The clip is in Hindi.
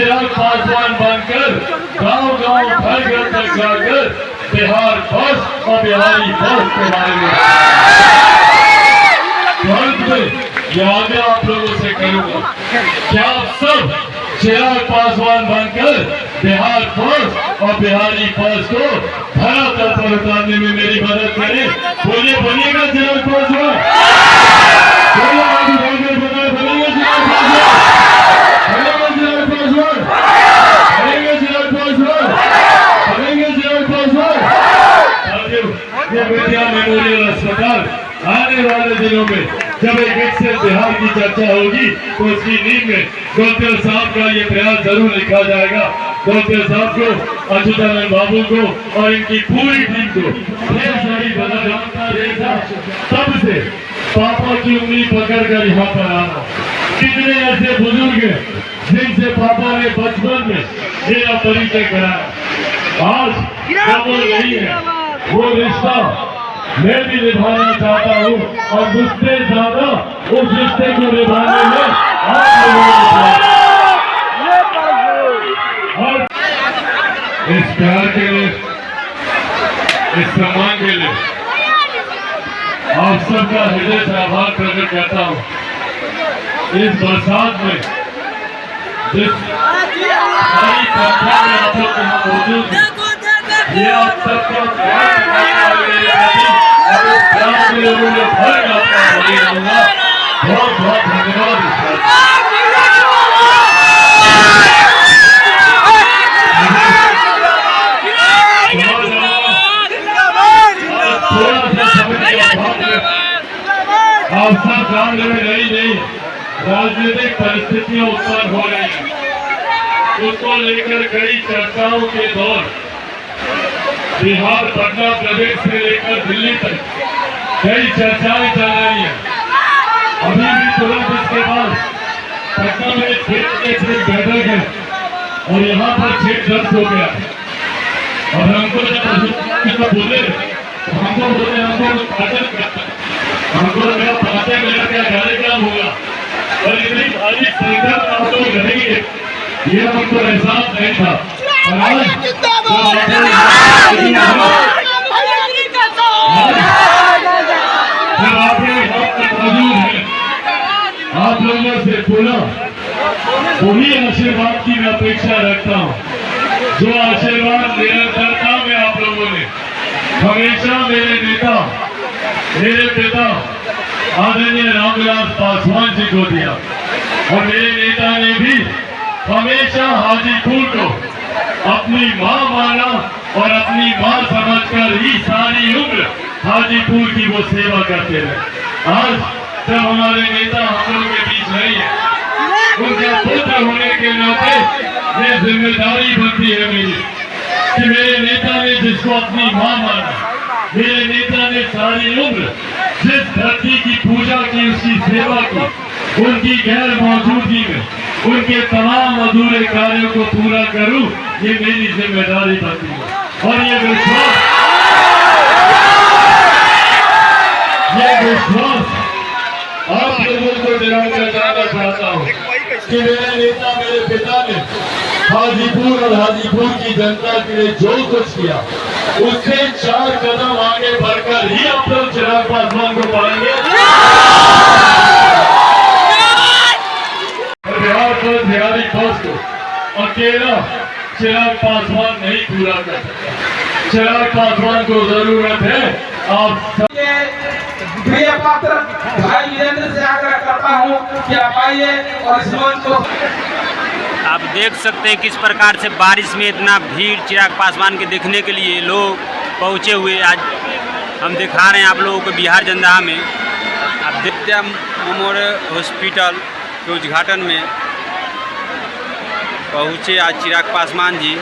चिराग पासवान बनकर गांव-गांव घर-घर तक जाकर बिहार फर्स्ट और बिहारी फर्स्ट के बारे में आगे आप लोगों से करूंगा। क्या आप सब चिराग पासवान बनकर बिहार फर्स्ट और बिहारी फर्स्ट को धरातल पर उतारने में मेरी मदद करें? बोलिए, बनिएगा चिराग पासवान, मेमोरियल अस्पताल आने वाले दिनों में जब एक विकसित बिहार की चर्चा होगी तो उसकी नींव में डॉक्टर साहब का ये प्रयास जरूर लिखा जाएगा। डॉक्टर साहब को, अच्युतानंद बाबू को और इनकी पूरी टीम को ढेर सारी बधाई। तब से पापा की उंगली पकड़कर यहाँ पर आना, कितने ऐसे बुजुर्ग हैं जिनसे पापा ने बचपन में मेरा परिचय कराया। आज वो नहीं है, वो रिश्ता मैं भी निभाना चाहता हूँ और मुझसे ज्यादा उस रिश्ते को निभाने में आप लोगों और इस प्यार के लिए, इस सम्मान के लिए आप सबका हृदय से आभार प्रकट करता हूँ। इस बरसात में जिस सारी संख्या में आप लोग यहाँ मौजूद हैं, ये आप सबका लोगों ने भर आपका बहुत बहुत धन्यवाद। आप सब जान रहे नहीं राजनीतिक परिस्थितियां उत्पन्न हो रही हैं, उसको लेकर कई चर्चाओं के दौर बिहार, पटना प्रदेश से लेकर दिल्ली तक कई चर्चाएं चल रही हैं। अभी भी तुरंत इसके बाद पटना में छेद बैठक है और यहाँ पर छेद रद्द हो गया और हमको जब बोले हमको पता मिला क्या कार्यक्रम होगा और इतनी भारी संख्या में हम लोग रहेंगे, ये हमको एहसास नहीं था। आप लोगों से बोला वही आशीर्वाद की मैं अपेक्षा रखता हूँ, जो आशीर्वाद निरंतरता में आप लोगों ने हमेशा मेरे नेता, मेरे पिता आदरणीय रामविलास पासवान जी को दिया और मेरे नेता ने भी हमेशा हाजीपुर को अपनी मां माना और अपनी मां समझकर ही सारी उम्र हाजीपुर की वो सेवा करते रहे। आज जब हमारे नेता हम लोगों के बीच नहीं है, उनका पुत्र होने के नाते ये जिम्मेदारी बनती है मेरी कि मेरे नेता ने जिसको अपनी मां माना, मेरे नेता ने सारी उम्र जिस धरती की पूजा की, उसकी सेवा की, उनकी गैर मौजूदगी में उनके तमाम अधूरे कार्यों को पूरा करूं, ये मेरी जिम्मेदारी बनती है। और ये विश्वास आप लोगों को दिलाकर जाना चाहता हूँ कि मेरे नेता, मेरे पिता ने हाजीपुर और हाजीपुर की जनता के लिए जो कुछ किया, उससे 4 कदम आगे बढ़कर ही आप लोग चिराग पासवान को पाएंगे। बिहार फर्स्ट, बिहारी फर्स्ट को अकेला चिराग पासवान नहीं पूरा कर सकता। चिराग पासवान को जरूरत है आप सब। प्रिय पात्र भाई वीरेंद्र से आग्रह करता हूँ कि आप आइए और इस मंच को। आप देख सकते हैं किस प्रकार से बारिश में इतना भीड़ चिराग पासवान के देखने के लिए लोग पहुँचे हुए। आज हम दिखा रहे हैं आप लोगों को बिहार जंदाहा में। आप देखते हैं मेमोरियल हॉस्पिटल के उद्घाटन में पहुँचे आज चिराग पासवान जी।